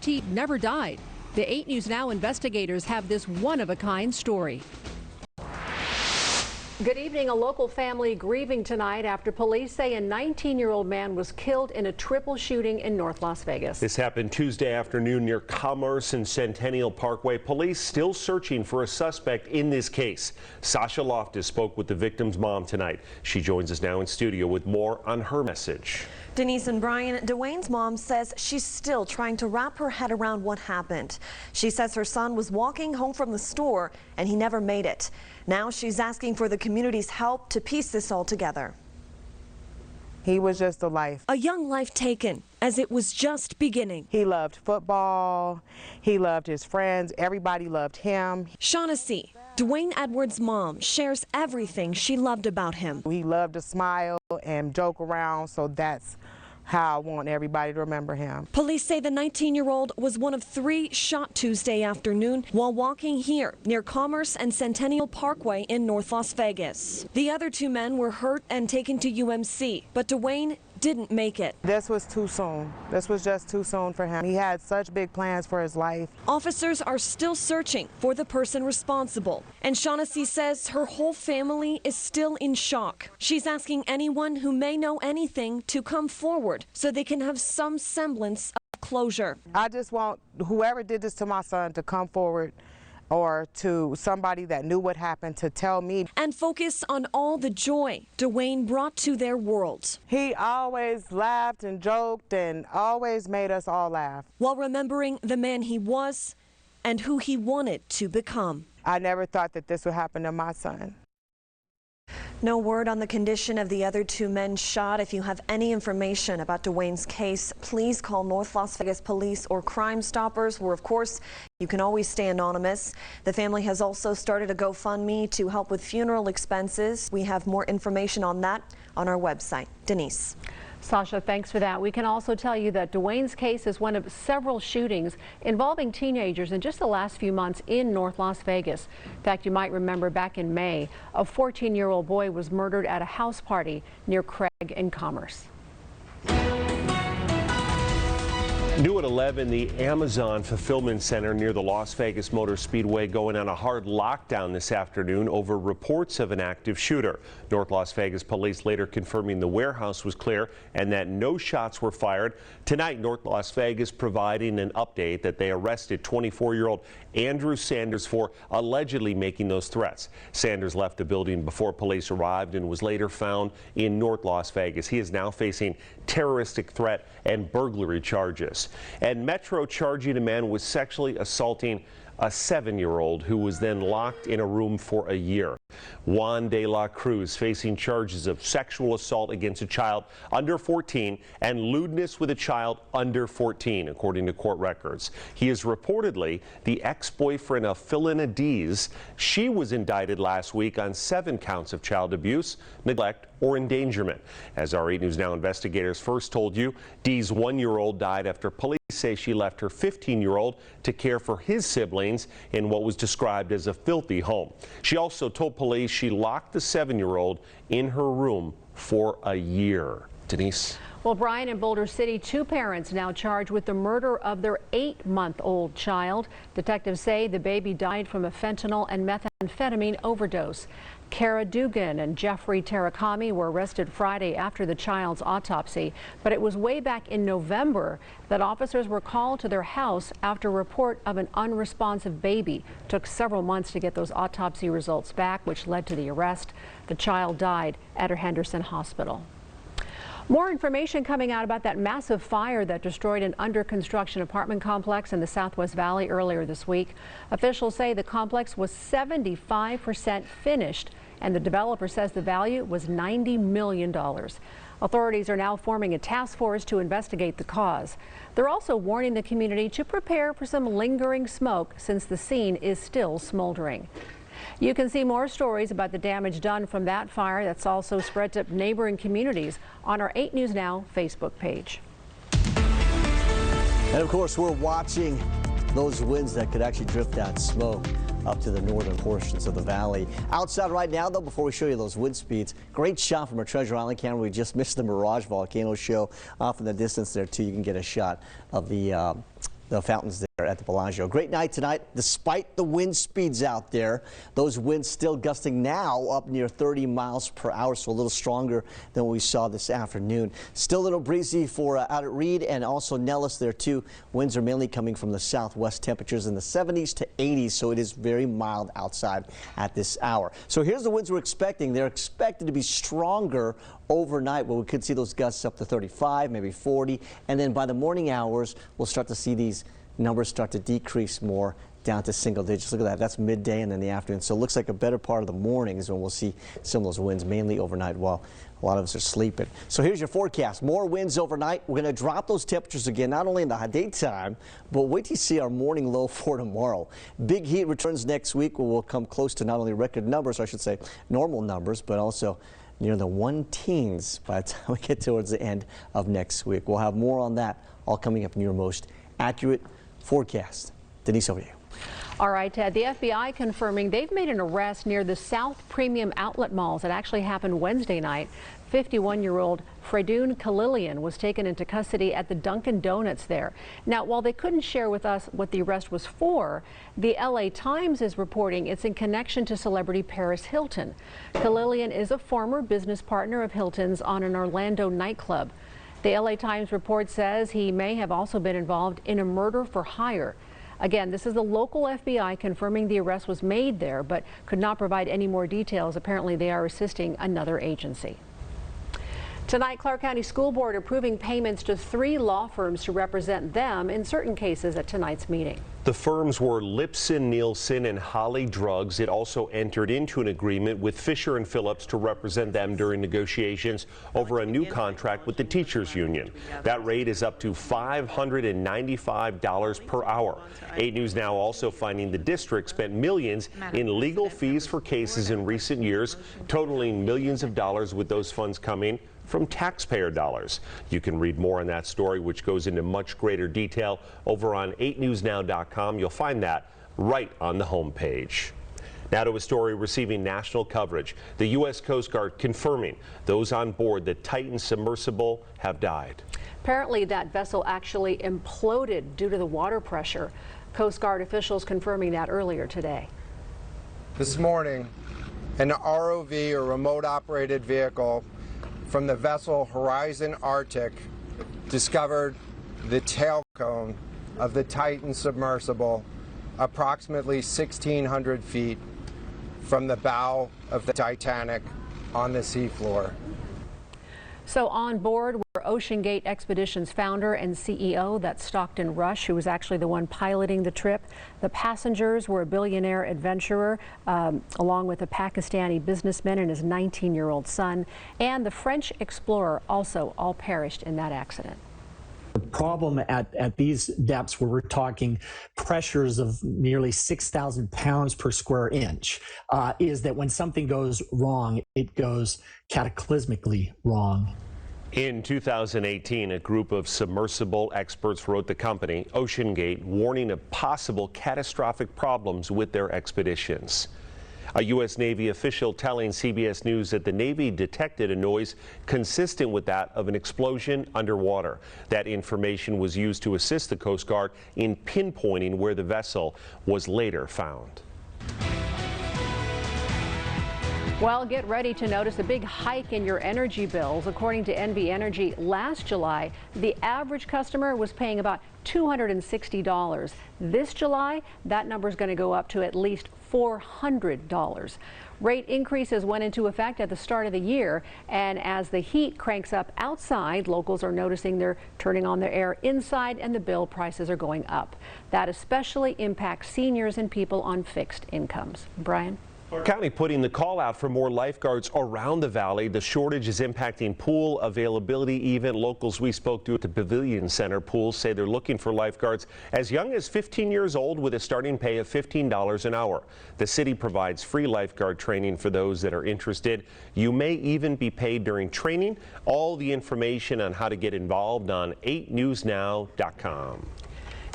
Kidnapped never died. The 8 News Now investigators have this one-of-a-kind story. Good evening. A local family grieving tonight after police say a 19-year-old man was killed in a triple shooting in North Las Vegas. This happened Tuesday afternoon near Commerce and Centennial Parkway. Police still searching for a suspect in this case. Sasha Loftus spoke with the victim's mom tonight. She joins us now in studio with more on her message. Denise and Brian, Dwayne's mom says she's still trying to wrap her head around what happened. She says her son was walking home from the store and he never made it. Now she's asking for the community's help to piece this all together. He was just a life. A young life taken as it was just beginning. He loved football. He loved his friends. Everybody loved him. Shaughnessy, Dwayne Edwards' mom, shares everything she loved about him. He loved to smile and joke around, so that's how I want everybody to remember him. Police say the 19-year-old was one of 3 shot Tuesday afternoon while walking here near Commerce and Centennial Parkway in North Las Vegas. The other 2 men were hurt and taken to UMC, but Dwayne didn't make it. This was too soon. This was just too soon for him. He had such big plans for his life. Officers are still searching for the person responsible. And Shaughnessy says her whole family is still in shock. She's asking anyone who may know anything to come forward so they can have some semblance of closure. I just want whoever did this to my son to come forward, or to somebody that knew what happened to tell me. And focus on all the joy Dwayne brought to their world. He always laughed and joked and always made us all laugh. While remembering the man he was and who he wanted to become. I never thought that this would happen to my son. No word on the condition of the other 2 men shot. If you have any information about Dwayne's case, please call North Las Vegas Police or Crime Stoppers, where, of course, you can always stay anonymous. The family has also started a GoFundMe to help with funeral expenses. We have more information on that on our website. Denise. Sasha, thanks for that. We can also tell you that Dwayne's case is one of several shootings involving teenagers in just the last few months in North Las Vegas. In fact, you might remember back in May, a 14-year-old boy was murdered at a house party near Craig and Commerce. New at 11, the Amazon Fulfillment Center near the Las Vegas Motor Speedway going on a hard lockdown this afternoon over reports of an active shooter. North Las Vegas police later confirming the warehouse was clear and that no shots were fired. Tonight, North Las Vegas providing an update that they arrested 24-year-old Andrew Sanders for allegedly making those threats. Sanders left the building before police arrived and was later found in North Las Vegas. He is now facing terroristic threat and burglary charges. And Metro charging a man with sexually assaulting a 7-year-old who was then locked in a room for a year. Juan de la Cruz facing charges of sexual assault against a child under 14 and lewdness with a child under 14, according to court records. He is reportedly the ex-boyfriend of Philina Dees. She was indicted last week on 7 counts of child abuse, neglect, or endangerment. As our 8 News Now investigators first told you, Dees' 1-year-old died after police say she left her 15-year-old to care for his siblings in what was described as a filthy home. She also told police she locked the 7-year-old in her room for a year. Denise. Well, Brian, in Boulder City, 2 parents now charged with the murder of their 8-month-old child. Detectives say the baby died from a fentanyl and methamphetamine overdose. Kara Dugan and Jeffrey Tarakami were arrested Friday after the child's autopsy, but it was way back in November that officers were called to their house after a report of an unresponsive baby. It took several months to get those autopsy results back, which led to the arrest. The child died at her Henderson Hospital. More information coming out about that massive fire that destroyed an under-construction apartment complex in the Southwest Valley earlier this week. Officials say the complex was 75% finished, and the developer says the value was $90 million. Authorities are now forming a task force to investigate the cause. They're also warning the community to prepare for some lingering smoke since the scene is still smoldering. You can see more stories about the damage done from that fire that's also spread to neighboring communities on our 8 News Now Facebook page. And of course, we're watching those winds that could actually drift that smoke up to the northern portions of the valley. Outside right now, though, before we show you those wind speeds, great shot from our Treasure Island camera. We just missed the Mirage Volcano show off in the distance there, too. You can get a shot of the the fountains there at the Bellagio. Great night tonight, despite the wind speeds out there. Those winds still gusting now up near 30 miles per hour, so a little stronger than what we saw this afternoon. Still a little breezy for out at Reed and also Nellis there too. Winds are mainly coming from the southwest, temperatures in the 70s to 80s, so it is very mild outside at this hour. So here's the winds we're expecting. They're expected to be stronger overnight, where we could see those gusts up to 35, maybe 40, and then by the morning hours, we'll start to see these numbers start to decrease more down to single digits. Look at that. That's midday and then the afternoon. So it looks like a better part of the morning is when we'll see some of those winds, mainly overnight while a lot of us are sleeping. So here's your forecast. More winds overnight. We're going to drop those temperatures again, not only in the daytime, but wait till you see our morning low for tomorrow. Big heat returns next week, where we'll come close to not only record numbers, or I should say normal numbers, but also near the 1-teens by the time we get towards the end of next week. We'll have more on that all coming up in your most accurate forecast. Denise, over to you. All right, Ted, the FBI confirming they've made an arrest near the South Premium Outlet Malls. It actually happened Wednesday night. 51-year-old Fredoon Khalilian was taken into custody at the Dunkin' Donuts there. Now, while they couldn't share with us what the arrest was for, the LA Times is reporting it's in connection to celebrity Paris Hilton. Khalilian is a former business partner of Hilton's on an Orlando nightclub. The LA Times report says he may have also been involved in a murder for hire. Again, this is the local FBI confirming the arrest was made there, but could not provide any more details. Apparently, they are assisting another agency. Tonight, Clark County School Board approving payments to 3 law firms to represent them in certain cases at tonight's meeting. The firms were Lipson, Nielsen, and Holly Drugs. It also entered into an agreement with Fisher and Phillips to represent them during negotiations over a new contract with the teachers union. That rate is up to $595 per hour. 8 News Now also finding the district spent millions in legal fees for cases in recent years, totaling millions of dollars, with those funds coming from taxpayer dollars. You can read more on that story, which goes into much greater detail, over on 8newsnow.com. You'll find that right on the homepage. Now to a story receiving national coverage. The U.S. Coast Guard confirming those on board the Titan submersible have died. Apparently, that vessel actually imploded due to the water pressure. Coast Guard officials confirming that earlier today. This morning, an ROV, or remote operated vehicle, from the vessel Horizon Arctic discovered the tail cone of the Titan submersible approximately 1,600 feet from the bow of the Titanic on the seafloor. So on board were Ocean Gate Expeditions founder and CEO, that's Stockton Rush, who was actually the one piloting the trip. The passengers were a billionaire adventurer, along with a Pakistani businessman and his 19-year-old son, and the French explorer also all perished in that accident. The problem at these depths, where we're talking pressures of nearly 6,000 pounds per square inch, is that when something goes wrong, it goes cataclysmically wrong. In 2018, a group of submersible experts wrote the company, OceanGate, warning of possible catastrophic problems with their expeditions. A U.S. Navy official telling CBS News that the Navy detected a noise consistent with that of an explosion underwater. That information was used to assist the Coast Guard in pinpointing where the vessel was later found. Well, get ready to notice a big hike in your energy bills. According to NV Energy, last July, the average customer was paying about $260. This July, that number is going to go up to at least $400. Rate increases went into effect at the start of the year, and as the heat cranks up outside, locals are noticing they're turning on their air inside and the bill prices are going up. That especially impacts seniors and people on fixed incomes. Brian? Clark County putting the call out for more lifeguards around the valley. The shortage is impacting pool availability. Even locals we spoke to at the Pavilion Center pools say they're looking for lifeguards as young as 15 years old with a starting pay of $15 an hour. The city provides free lifeguard training for those that are interested. You may even be paid during training. All the information on how to get involved on 8newsnow.com.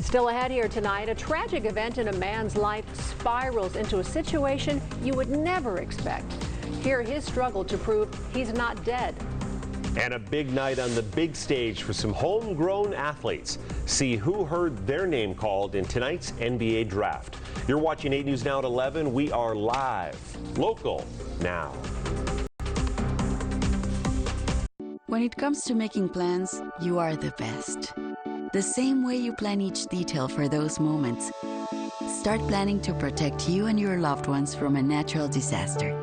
Still ahead here tonight, a tragic event in a man's life spirals into a situation you would never expect. Hear his struggle to prove he's not dead. And a big night on the big stage for some homegrown athletes. See who heard their name called in tonight's NBA draft. You're watching 8 News Now at 11. We are live, local now. When it comes to making plans, you are the best. The same way you plan each detail for those moments. Start planning to protect you and your loved ones from a natural disaster.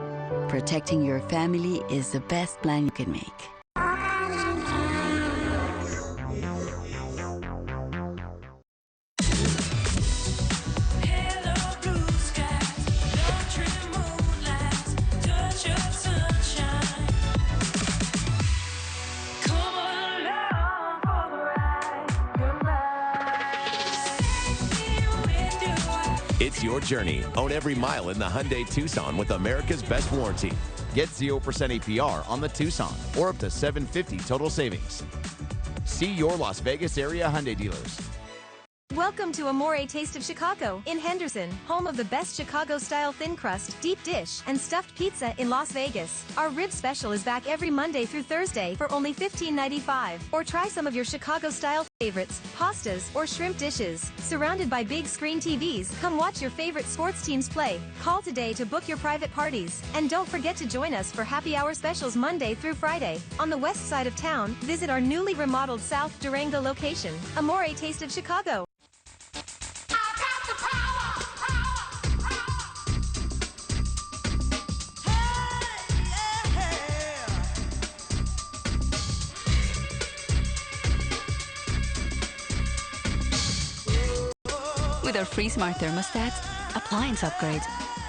Protecting your family is the best plan you can make. It's your journey. Own every mile in the Hyundai Tucson with America's best warranty. Get 0% APR on the Tucson or up to $750 total savings. See your Las Vegas area Hyundai dealers. Welcome to Amore Taste of Chicago in Henderson, home of the best Chicago-style thin crust, deep dish, and stuffed pizza in Las Vegas. Our rib special is back every Monday through Thursday for only $15.95. Or try some of your Chicago-style favorites, pastas, or shrimp dishes. Surrounded by big screen TVs, come watch your favorite sports teams play. Call today to book your private parties. And don't forget to join us for happy hour specials Monday through Friday. On the west side of town, visit our newly remodeled South Durango location. Amore Taste of Chicago. With our free smart thermostats, appliance upgrades,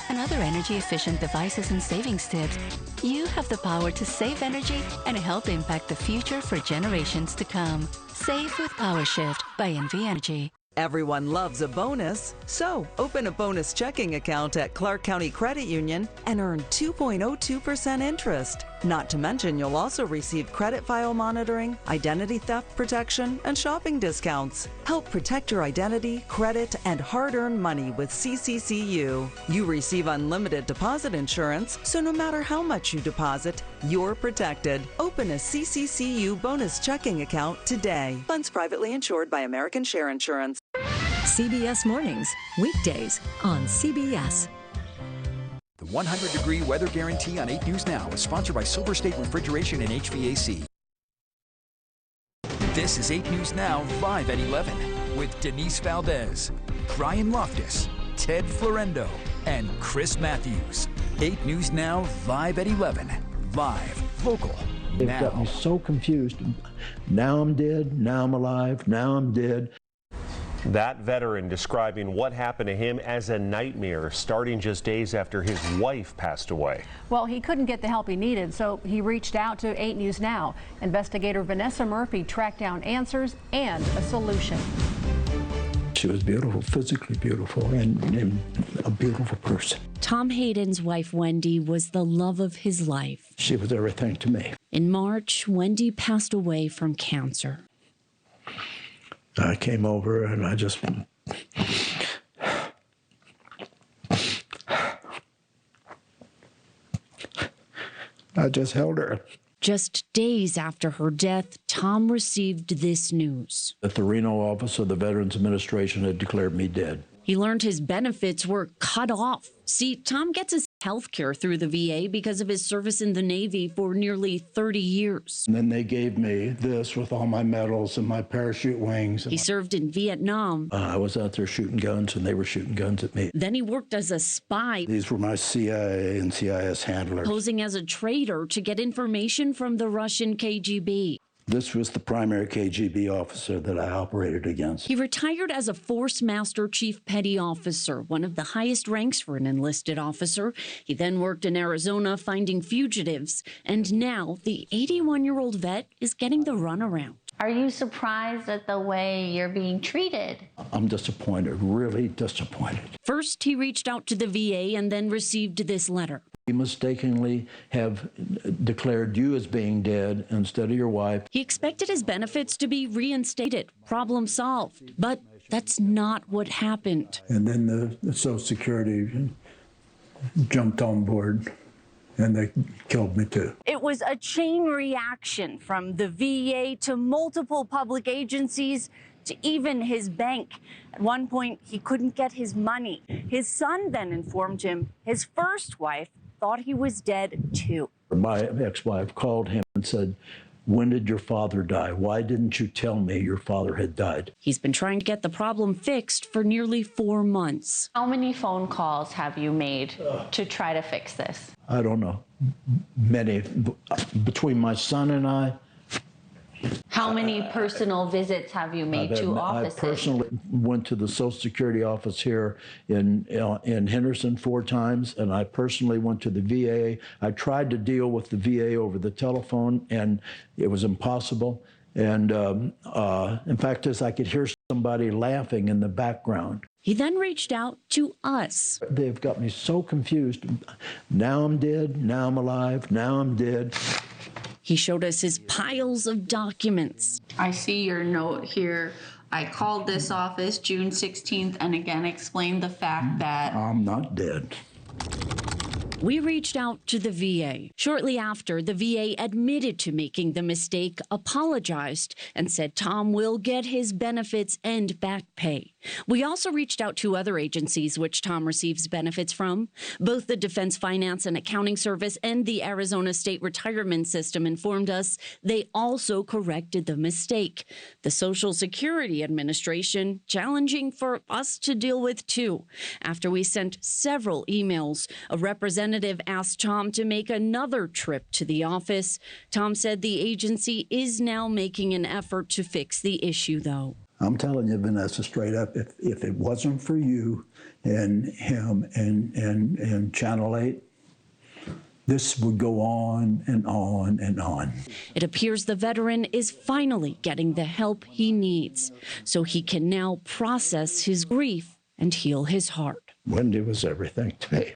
and other energy-efficient devices and savings tips, you have the power to save energy and help impact the future for generations to come. Save with PowerShift by NV Energy. Everyone loves a bonus, so open a bonus checking account at Clark County Credit Union and earn 2.02% interest. Not to mention, you'll also receive credit file monitoring, identity theft protection, and shopping discounts. Help protect your identity, credit, and hard-earned money with CCCU. You receive unlimited deposit insurance, so no matter how much you deposit, you're protected. Open a CCCU bonus checking account today. Funds privately insured by American Share Insurance. CBS Mornings, weekdays on CBS. The 100-degree weather guarantee on 8 News Now is sponsored by Silver State Refrigeration and HVAC. This is 8 News Now live at 11 with Denise Valdez, Brian Loftus, Ted Florendo, and Chris Matthews. 8 News Now live at 11. Live, local, They've now. got me so confused. Now I'm dead, now I'm alive, now I'm dead. That veteran describing what happened to him as a nightmare, starting just days after his wife passed away. Well, he couldn't get the help he needed, so he reached out to 8 News Now. Investigator Vanessa Murphy tracked down answers and a solution. She was beautiful, physically beautiful, and a beautiful person. Tom Hayden's wife, Wendy, was the love of his life. She was everything to me. In March, Wendy passed away from cancer. I came over and I just held her. Just days after her death, Tom received this news. That the Reno office of the Veterans Administration had declared me dead. He learned his benefits were cut off. See, Tom gets his health care through the VA because of his service in the Navy for nearly 30 years. And then they gave me this with all my medals and my parachute wings. He served in Vietnam. I was out there shooting guns, and they were shooting guns at me. Then he worked as a spy. These were my CIA and CIS handlers. Posing as a traitor to get information from the Russian KGB. This was the primary KGB officer that I operated against. He retired as a Force Master Chief Petty Officer, one of the highest ranks for an enlisted officer. He then worked in Arizona finding fugitives. And now the 81-year-old vet is getting the runaround. Are you surprised at the way you're being treated? I'm disappointed, really disappointed. First, he reached out to the VA and then received this letter. You mistakenly have declared you as being dead instead of your wife. He expected his benefits to be reinstated, problem solved, but that's not what happened. And then the Social Security jumped on board, and they killed me too. It was a chain reaction from the VA to multiple public agencies to even his bank. At one point, he couldn't get his money. His son then informed him his first wife thought he was dead too. My ex-wife called him and said, "When did your father die? Why didn't you tell me your father had died?" He's been trying to get the problem fixed for nearly 4 months. How many phone calls have you made to try to fix this? I don't know. Many. Between my son and I. How many personal visits have you made to offices? I personally went to the Social Security office here in Henderson 4 times, and I personally went to the VA. I tried to deal with the VA over the telephone, and it was impossible. And in fact, I could hear somebody laughing in the background. He then reached out to us. They've got me so confused. Now I'm dead, now I'm alive, now I'm dead. He showed us his piles of documents. I see your note here. I called this office June 16th and again explained the fact that I'm not dead. We reached out to the VA. Shortly after, the VA admitted to making the mistake, apologized, and said Tom will get his benefits and back pay. We also reached out to other agencies which Tom receives benefits from. Both the Defense Finance and Accounting Service and the Arizona State Retirement System informed us they also corrected the mistake. The Social Security Administration, challenging for us to deal with too. After we sent several emails, a representative asked Tom to make another trip to the office. Tom said the agency is now making an effort to fix the issue, though. I'm telling you, Vanessa, straight up, if it wasn't for you and him and Channel 8, this would go on and on and on. It appears the veteran is finally getting the help he needs, so he can now process his grief and heal his heart. Wendy was everything to me.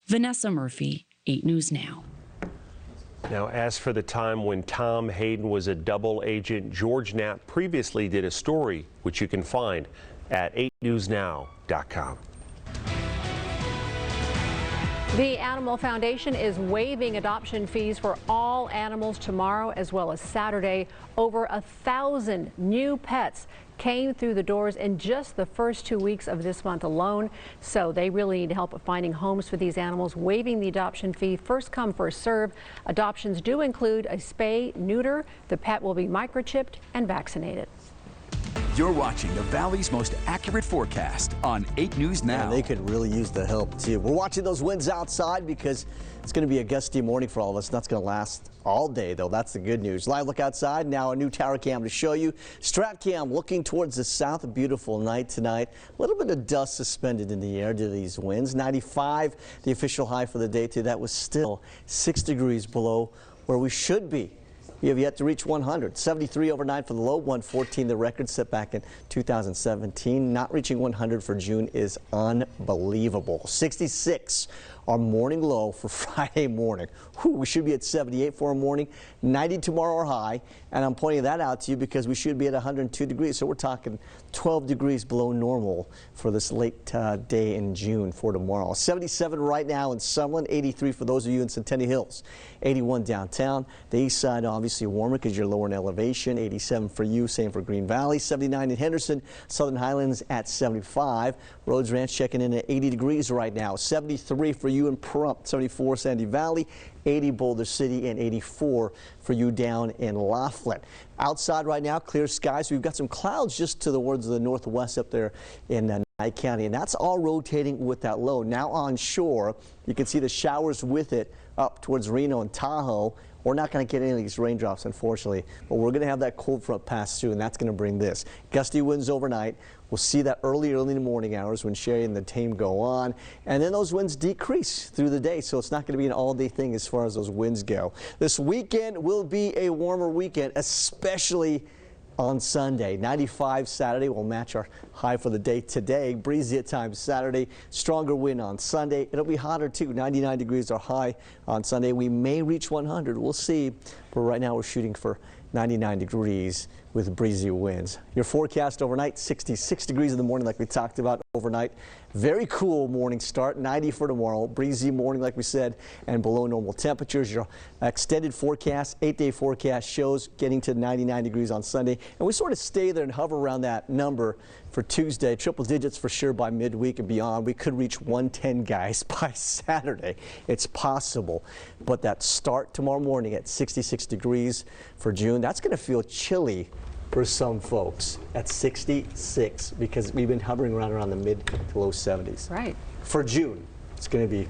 Vanessa Murphy, 8 News Now. Now, as for the time when Tom Hayden was a double agent, George Knapp previously did a story which you can find at 8newsnow.com. The Animal Foundation is waiving adoption fees for all animals tomorrow as well as Saturday. Over 1,000 new pets came through the doors in just the first 2 weeks of this month alone. So they really need help finding homes for these animals. Waiving the adoption fee, first come, first serve. Adoptions do include a spay, neuter. The pet will be microchipped and vaccinated. You're watching the Valley's most accurate forecast on 8 News Now. Yeah, they could really use the help, too. We're watching those winds outside because it's going to be a gusty morning for all of us. That's going to last all day, though. That's the good news. Live look outside. Now a new tower cam to show you. Strat cam looking towards the south. A beautiful night tonight. A little bit of dust suspended in the air due to these winds. 95, the official high for the day, too. That was still 6 degrees below where we should be. We have yet to reach 100. 73 overnight for the low, 114 the record set back in 2017. Not reaching 100 for June is unbelievable. 66 our morning low for Friday morning. Whew, we should be at 78 for a morning, 90 tomorrow our high, and I'm pointing that out to you because we should be at 102 degrees, so we're talking 12 degrees below normal for this late day in June for tomorrow. 77 right now in Summerlin, 83 for those of you in Centennial Hills, 81 downtown. The east side obviously warmer because you're lower in elevation, 87 for you, same for Green Valley, 79 in Henderson, Southern Highlands at 75. Rhodes Ranch checking in at 80 degrees right now, 73 for you in Pahrump, 74 Sandy Valley, 80 Boulder City, and 84 for you down in Laughlin. Outside right now, clear skies. We've got some clouds just to the towards the northwest up there in Nye County, and that's all rotating with that low. Now on shore, you can see the showers with it up towards Reno and Tahoe. We're not going to get any of these raindrops, unfortunately, but we're going to have that cold front pass through, and that's going to bring this. Gusty winds overnight. We'll see that early in the morning hours when Sherry and the team go on, and then those winds decrease through the day, so it's not going to be an all-day thing as far as those winds go. This weekend will be a warmer weekend, especially on Sunday. 95 Saturday will match our high for the day today. Breezy at times Saturday. Stronger wind on Sunday. It'll be hotter too. 99 degrees our high on Sunday. We may reach 100. We'll see. But right now we're shooting for 99 degrees with breezy winds. Your forecast overnight, 66 degrees in the morning like we talked about overnight. Very cool morning start, 90 for tomorrow. Breezy morning like we said, and below normal temperatures. Your extended forecast, 8-day forecast shows getting to 99 degrees on Sunday. And we sort of stay there and hover around that number for Tuesday. Triple digits for sure by midweek and beyond. We could reach 110, guys, by Saturday. It's possible. But that start tomorrow morning at 66 degrees for June, that's going to feel chilly for some folks at 66 because we've been hovering around the mid to low 70s. Right. For June, it's going to be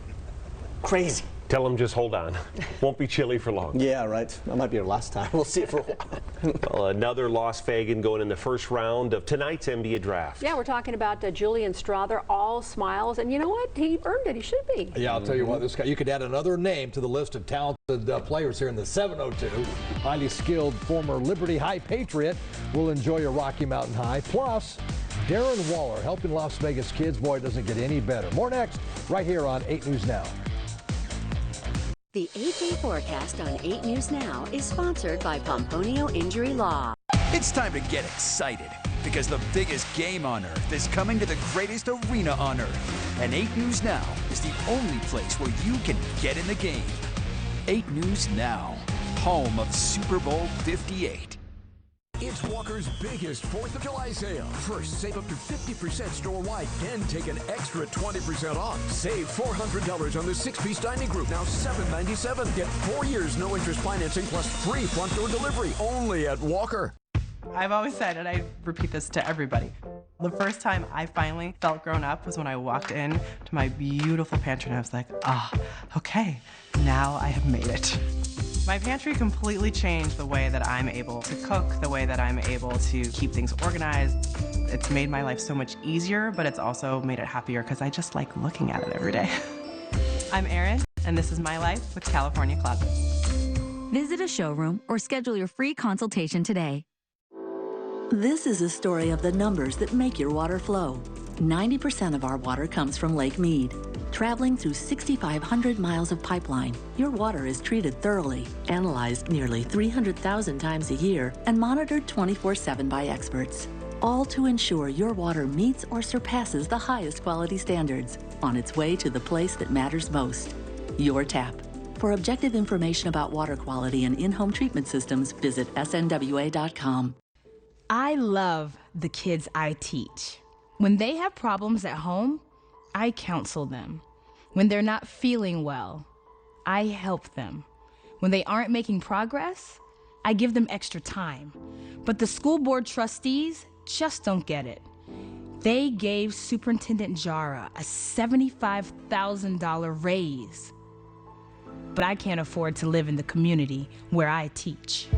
crazy. Tell them just hold on. Won't be chilly for long. Yeah, right. That might be our last time. We'll see it for a while. Well, another Las Vegas going in the first round of tonight's NBA draft. Yeah, we're talking about Julian Strother, all smiles. And you know what? He earned it. He should be. Yeah, I'll tell you what, this guy, you could add another name to the list of talented players here in the 702. Highly skilled former Liberty High Patriot will enjoy a Rocky Mountain High. Plus, Darren Waller helping Las Vegas kids. Boy, it doesn't get any better. More next, right here on 8 News Now. The 8-day forecast on 8 News Now is sponsored by Pomponio Injury Law. It's time to get excited because the biggest game on earth is coming to the greatest arena on earth. And 8 News Now is the only place where you can get in the game. 8 News Now, home of Super Bowl 58. It's Walker's biggest 4th of July sale. First, save up to 50% store-wide, then take an extra 20% off. Save $400 on the 6-piece dining group, now $797. Get 4 years no-interest financing plus free front-door delivery, only at Walker. I've always said, and I repeat this to everybody, the first time I finally felt grown up was when I walked in to my beautiful pantry and I was like, okay, now I have made it. My pantry completely changed the way that I'm able to cook, the way that I'm able to keep things organized. It's made my life so much easier, but it's also made it happier because I just like looking at it every day. I'm Erin, and this is my life with California Closets. Visit a showroom or schedule your free consultation today. This is a story of the numbers that make your water flow. 90% of our water comes from Lake Mead. Traveling through 6,500 miles of pipeline, your water is treated thoroughly, analyzed nearly 300,000 times a year, and monitored 24/7 by experts. All to ensure your water meets or surpasses the highest quality standards on its way to the place that matters most, your tap. For objective information about water quality and in-home treatment systems, visit snwa.com. I love the kids I teach. When they have problems at home, I counsel them. When they're not feeling well, I help them. When they aren't making progress, I give them extra time. But the school board trustees just don't get it. They gave Superintendent Jara a $75,000 raise. But I can't afford to live in the community where I teach.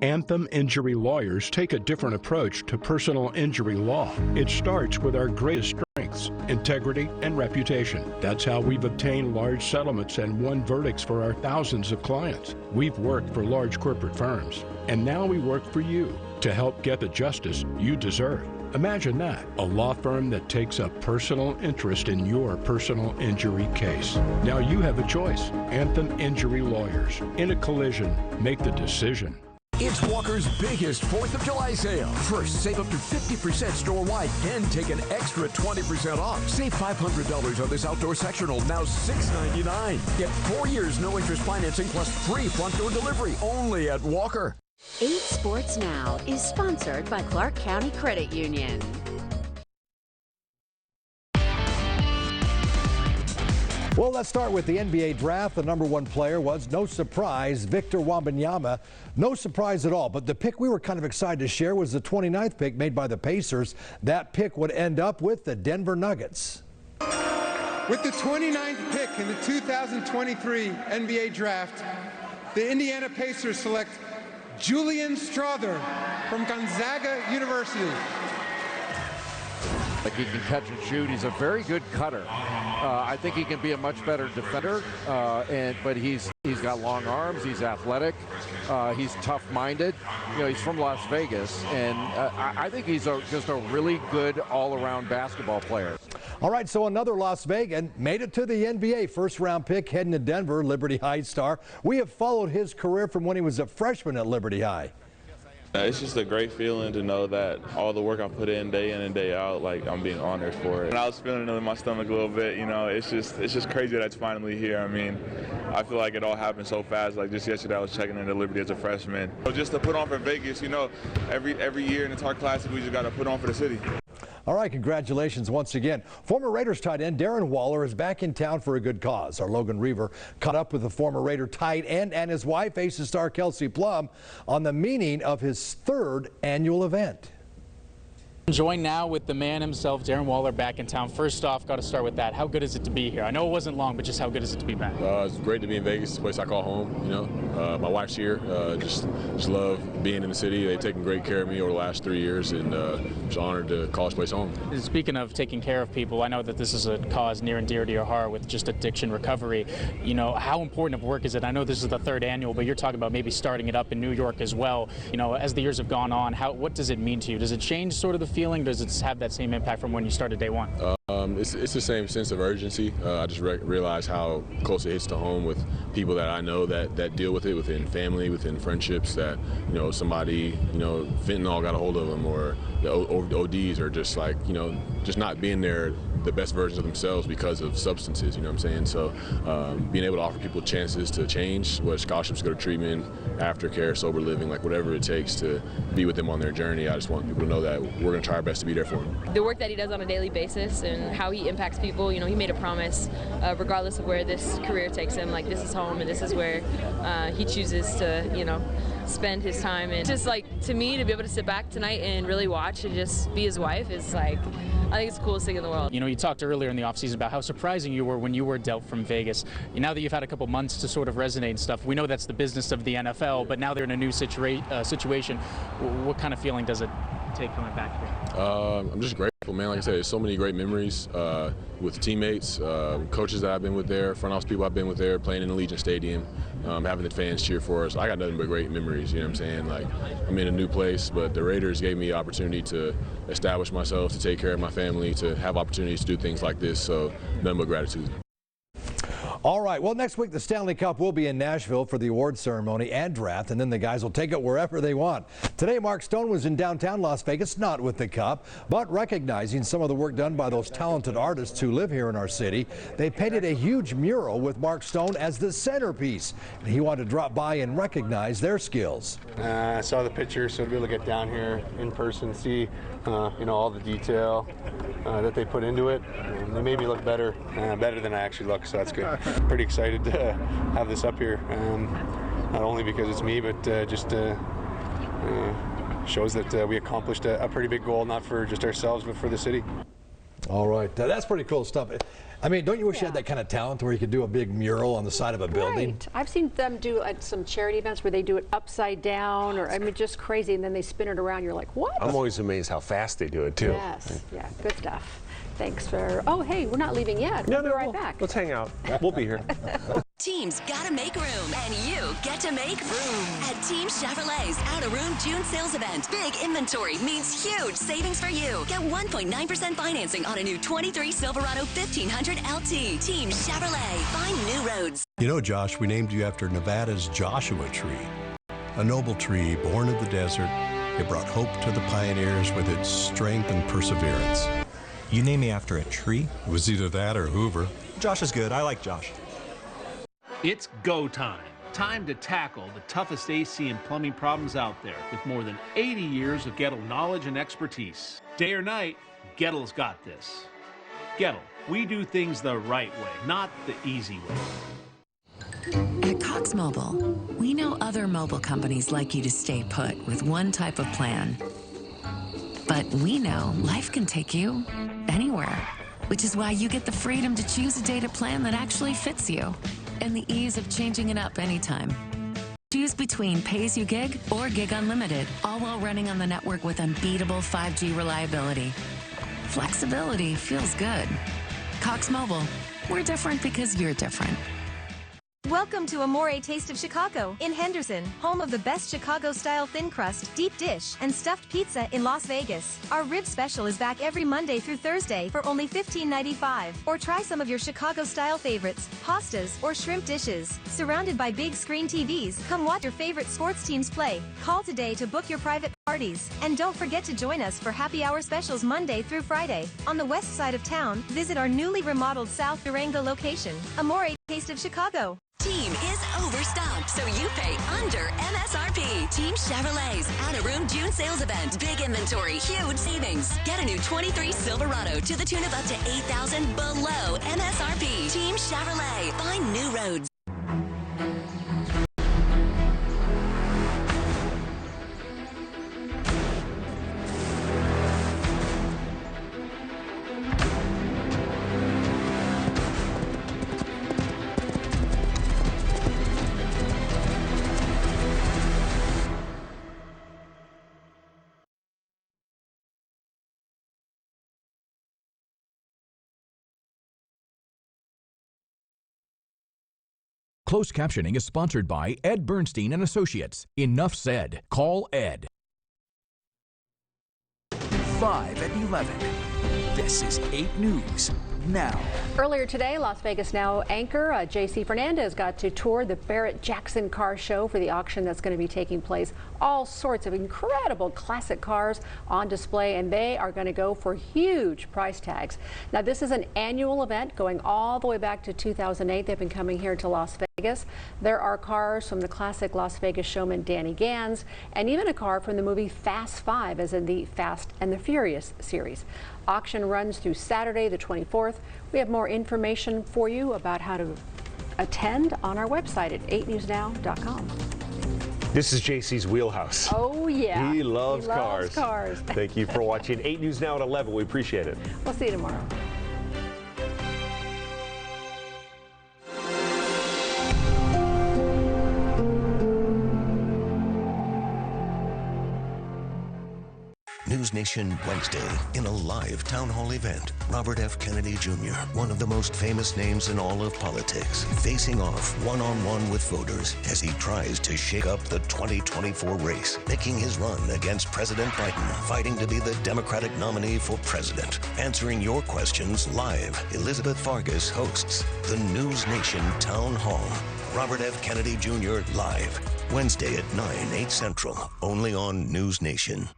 Anthem Injury Lawyers take a different approach to personal injury law. It starts with our greatest strengths, integrity and reputation. That's how we've obtained large settlements and won verdicts for our thousands of clients. We've worked for large corporate firms, and now we work for you to help get the justice you deserve. Imagine that, a law firm that takes a personal interest in your personal injury case. Now you have a choice. Anthem Injury Lawyers. In a collision, make the decision. It's Walker's biggest 4th of July sale. First, save up to 50% store-wide, then take an extra 20% off. Save $500 on this outdoor sectional, now $699. Get 4 years no-interest financing plus free front-door delivery, only at Walker. 8 Sports Now is sponsored by Clark County Credit Union. Well, let's start with the NBA draft. The #1 player was, no surprise, Victor Wembanyama. No surprise at all, but the pick we were kind of excited to share was the 29th pick made by the Pacers. That pick would end up with the Denver Nuggets. With the 29th pick in the 2023 NBA draft, the Indiana Pacers select Julian Strother from Gonzaga University. Like he can catch and shoot. He's a very good cutter. I think he can be a much better defender. But he's got long arms. He's athletic. He's tough-minded. You know, he's from Las Vegas, and I think he's just a really good all-around basketball player. All right, so another Las Vegas made it to the NBA. First-round pick heading to Denver, Liberty High star. We have followed his career from when he was a freshman at Liberty High. It's just a great feeling to know that all the work I put in and day out, like I'm being honored for it. And I was feeling it in my stomach a little bit, you know. It's just crazy that it's finally here. I mean, I feel like it all happened so fast. Like just yesterday, I was checking into Liberty as a freshman. So just to put on for Vegas, you know, every year in the Tar Classic, we just got to put on for the city. All right, congratulations once again. Former Raiders tight end Darren Waller is back in town for a good cause. Our Logan Reaver caught up with the former Raider tight end and his wife, Aces star Kelsey Plum, on the meaning of his third annual event. Joined now with the man himself, Darren Waller, back in town. First off, got to start with that. How good is it to be here? I know it wasn't long, but just how good is it to be back? It's great to be in Vegas, the place I call home. You know, my wife's here. Just love being in the city. They've taken great care of me over the last 3 years, and just honored to call this place home. Speaking of taking care of people, I know that this is a cause near and dear to your heart with just addiction recovery. You know, how important of work is it? I know this is the third annual, but you're talking about maybe starting it up in New York as well. You know, as the years have gone on, what does it mean to you? Does it change sort of the feeling? Does it have that same impact from when you started day one? It's the same sense of urgency. I just realize how close it hits to home with people that I know that deal with it within family, within friendships, that, you know, somebody, you know, fentanyl got a hold of them, or the ODs are just like, you know, just not being there the best versions of themselves because of substances, you know what I'm saying? So being able to offer people chances to change, whether scholarships, go to treatment, aftercare, sober living, like whatever it takes to be with them on their journey. I just want people to know that we're going to try our best to be there for them. The work that he does on a daily basis and how he impacts people, you know, he made a promise, regardless of where this career takes him, like this is home and this is where he chooses to, you know, spend his time. And just like, to me, to be able to sit back tonight and really watch and just be his wife is like, I think it's the coolest thing in the world. You know, you talked earlier in the offseason about how surprising you were when you were dealt from Vegas. Now that you've had a couple months to sort of resonate and stuff, we know that's the business of the NFL, but now they're in a new situation. What kind of feeling does it take coming back here? I'm just grateful, man. Like I said, there's so many great memories with teammates, coaches that I've been with there, front office people I've been with there, playing in Allegiant Stadium, having the fans cheer for us. I got nothing but great memories, you know what I'm saying? Like, I'm in a new place, but the Raiders gave me the opportunity to establish myself, to take care of my family, to have opportunities to do things like this, so nothing but gratitude. All right, well, next week the Stanley Cup will be in Nashville for the awards ceremony and draft, and then the guys will take it wherever they want. Today, Mark Stone was in downtown Las Vegas, not with the cup, but recognizing some of the work done by those talented artists who live here in our city. They painted a huge mural with Mark Stone as the centerpiece, and he wanted to drop by and recognize their skills. I saw the picture, so to be able to get down here in person, see you know, all the detail that they put into it. They made me look better than I actually look, so that's good. Pretty excited to have this up here, not only because it's me, but just shows that we accomplished a pretty big goal, not for just ourselves, but for the city. All right, that's pretty cool stuff. I mean, don't you wish you had that kind of talent where you could do a big mural on the side of a building? Right. I've seen them do some charity events where they do it upside down, or I mean, just crazy, and then they spin it around. You're like, what? I'm always amazed how fast they do it, too. Yes, yeah, good stuff. Thanks for, oh, hey, we're not leaving yet. We'll be right back. Let's hang out. We'll be here. Teams gotta make room, and you get to make room at Team Chevrolet's Out of Room June sales event. Big inventory means huge savings for you. Get 1.9% financing on a new 23 Silverado 1500 LT. Team Chevrolet. Find new roads. You know, Josh, we named you after Nevada's Joshua tree. A noble tree born of the desert, it brought hope to the pioneers with its strength and perseverance. You named me after a tree? It was either that or Hoover. Josh is good. I like Josh. It's go time. Time to tackle the toughest AC and plumbing problems out there with more than 80 years of Gettle knowledge and expertise. Day or night, Gettle's got this. Gettle, we do things the right way, not the easy way. At Cox Mobile, we know other mobile companies like you to stay put with one type of plan. But we know life can take you anywhere, which is why you get the freedom to choose a data plan that actually fits you and the ease of changing it up anytime. Choose between pay-as-you-gig or gig unlimited, all while running on the network with unbeatable 5G reliability. Flexibility feels good. Cox Mobile, we're different because you're different. Welcome to Amore Taste of Chicago in Henderson, home of the best Chicago-style thin crust, deep dish, and stuffed pizza in Las Vegas. Our rib special is back every Monday through Thursday for only $15.95. Or try some of your Chicago-style favorites, pastas, or shrimp dishes. Surrounded by big screen TVs, come watch your favorite sports teams play. Call today to book your private parties. And don't forget to join us for happy hour specials Monday through Friday. On the west side of town, visit our newly remodeled South Durango location. Amore Taste of Chicago. Team is overstocked, so you pay under MSRP. Team Chevrolet's out-of-room June sales event. Big inventory, huge savings. Get a new 23 Silverado to the tune of up to $8,000 below MSRP. Team Chevrolet. Find new roads. Closed captioning is sponsored by Ed Bernstein and Associates. Enough said. Call Ed. 5 at 11. This is 8 News Now. Earlier today, Las Vegas Now anchor J.C. Fernandez got to tour the Barrett-Jackson car show for the auction that's going to be taking place. All sorts of incredible classic cars on display, and they are going to go for huge price tags. Now, this is an annual event going all the way back to 2008. They've been coming here to Las Vegas. There are cars from the classic Las Vegas showman Danny Gans, and even a car from the movie Fast 5, as in the Fast and the Furious series. Auction runs through Saturday the 24th. We have more information for you about how to attend on our website at 8newsnow.com. This is JC's wheelhouse. Oh, yeah. He loves cars. cars. Thank you for watching 8 News Now at 11. We appreciate it. We'll see you tomorrow. News Nation Wednesday in a live town hall event. Robert F. Kennedy Jr., one of the most famous names in all of politics, facing off one-on-one with voters as he tries to shake up the 2024 race, making his run against President Biden, fighting to be the Democratic nominee for president. Answering your questions live, Elizabeth Vargas hosts the News Nation Town Hall. Robert F. Kennedy Jr. live, Wednesday at 9, 8 Central, only on News Nation.